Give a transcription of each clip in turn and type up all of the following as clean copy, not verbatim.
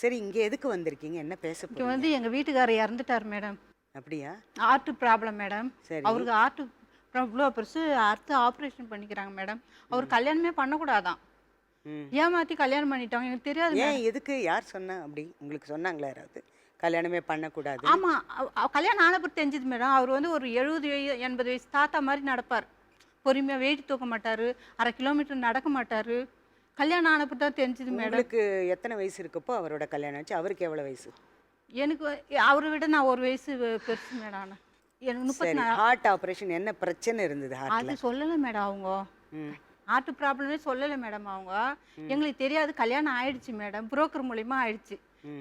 சரி, இங்க எதுக்கு வந்திருக்கீங்க? என்ன பேச இங்க போறீங்க? வந்து எங்க வீட்டுக்காரர் இறந்துட்டார் மேடம். அப்படியா? Heart problem madam. சரி. அவருக்கு ஹார்ட் இவ்வளோ பெருசு அடுத்து ஆப்ரேஷன் பண்ணிக்கிறாங்க மேடம். அவர் கல்யாணமே பண்ணக்கூடாதான். ம். ஏமாத்தி கல்யாணம் பண்ணிட்டாங்க. எனக்கு தெரியாது ஏன் மேடம். எதுக்கு? யார் சொன்னா அப்படி? உங்களுக்கு சொன்னாங்களா யாராவது? கல்யாணமே பண்ணக்கூடாது. ஆமா. கல்யாணம் ஆன பிறகு தெரிஞ்சது மேடம். அவர் வந்து ஒரு 70 80 வயசு தாத்தா மாரி நடப்பார். பொறுமையா வெயிட் தூக்க மாட்டாரு. 1/2 கிலோமீட்டர் நடக்க மாட்டாரு. கல்யாணம் ஆன பிறகு தான் தெரிஞ்சது மேடம். உங்களுக்கு எத்தனை வயசு இருக்கப்போ அவரோட கல்யாணம் ஆச்சு? அவருக்கு எவ்வளவு வயசு? எனக்கு அவரை விட நான் ஒரு வயசு பெருசு மேடம் ஆனா. எனக்கு சரி. 34. ஹார்ட் ஆபரேஷன் என்ன பிரச்சனை இருந்தது அது ஹார்ட்ல? சொல்லல மேடம் அவங்க. ம். ஹார்ட் ப்ராப்ளமே சொல்லல மேடம் அவங்க. எங்களுக்கு தெரியாது. கல்யாணம் ஆயிடுச்சு மேடம். புரோக்கர் மூலியமா ஆயிடுச்சு.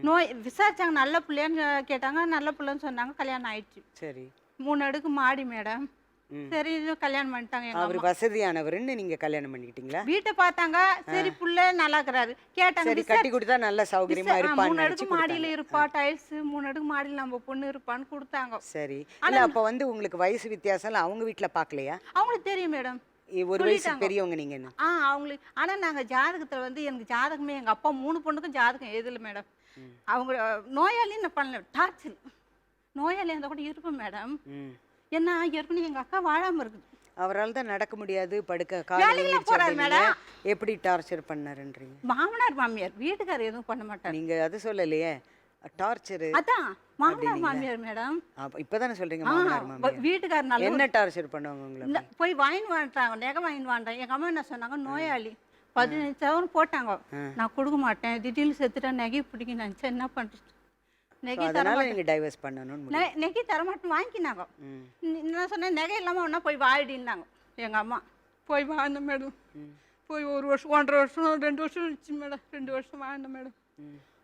நோய் விசாரிச்சாங்க. நல்ல பிள்ளைன்னு கேட்டாங்க. நல்ல பிள்ளைன்னு சொன்னாங்க. கல்யாணம் ஆயிடுச்சு. சரி. 3 அடுக்கு மாடி மேடம். ம். சரி இது கல்யாணம் பண்ணிட்டாங்க எங்க அவர் அம்மா. வசதியானவருன்னு நீங்க கல்யாணம் பண்ணிக்கிட்டீங்களா? வீட்டை பார்த்தாங்க. சரி புள்ள நல்லா இருக்கிறாரு. கேட்டாங்க சரி, கட்டி கொடுத்தா நல்ல சௌகரியமா 3 இருப்பான்னு அடுக்கு நினைச்சு மாடியில கொடுத்தாங்க. இருப்பா டைல்ஸ் 3 அடுக்கு மாடியில நம்ம பொண்ணு இருப்பான்னு கொடுத்தாங்க. சரி. இல்ல அப்ப வந்து உங்களுக்கு வயசு வித்தியாசம் அவங்க வீட்ல பார்க்கலையா? அவங்களுக்கு தெரியும் மேடம். ஒரு வயசு சொல்லிட்டாங்க. பெரியவங்க நீங்க என்ன? அவங்களுக்கு ஆனா நாங்க ஜாதகத்துல வந்து எனக்கு ஜாதகமே எங்க அப்பா 3 பொண்ணுக்கும் ஜாதகம் எழுதல மேடம். அவங்க நோயாளின்னு நான் பண்ணல. டார்ச்சர். நோயாளி இருந்தா கூட இருப்பேன் மேடம். ம். என்ன ஏற்கனவே எங்க அக்கா வாழாம இருக்குது. அவரால் தான் நடக்க முடியாது, படுக்க வேலைக்கெல்லாம் போறாரு மேடம். எப்படி டார்ச்சர் பண்ணாருன்றீங்க? மாமனார் மாமியார் வீட்டுக்காரர் எதுவும் பண்ண மாட்டார். நீங்க அது சொல்லலையே டார்ச்சர். அதான் மாமனார் மாமியார் மேடம். இப்பதானே சொல்றீங்க மாமனார் மாமியார். வீட்டுக்காரர் நல்ல என்ன டார்ச்சர் பண்ணுவாங்க உங்களை? போய் வாங்கிட்டு வந்துட்டாங்க. நகை வாங்கிட்டு வந்துட்டாங்க. எங்க அம்மா என்ன சொன்னாங்க, நோயாளி 15,000 போட்டாங்க. நான் கொடுக்க மாட்டேன். திடீர்னு செத்துட்டா நகை பிடிக்க நினைச்சேன். என்ன பண்றது? நகை அதனால நீங்க டைவர்ஸ் பண்ணணும்னு நகை தரமாட்டேன் வாங்கினாங்க. ம். நான் சொன்னேன் நகை இல்லாமல் ஒன்றா போய் வாடினாங்க எங்கள் அம்மா. போய் வாழ்ந்தேன் மேடம். போய் 1 வருஷம் 1.5 வருஷம் 2 வருஷம் இருந்துச்சு மேடம். 2 வருஷம் வாழ்ந்தேன் மேடம்.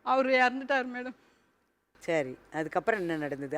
அவர் இறந்துட்டார் மேடம். சரி, அதுக்கப்புறம் என்ன நடந்தது?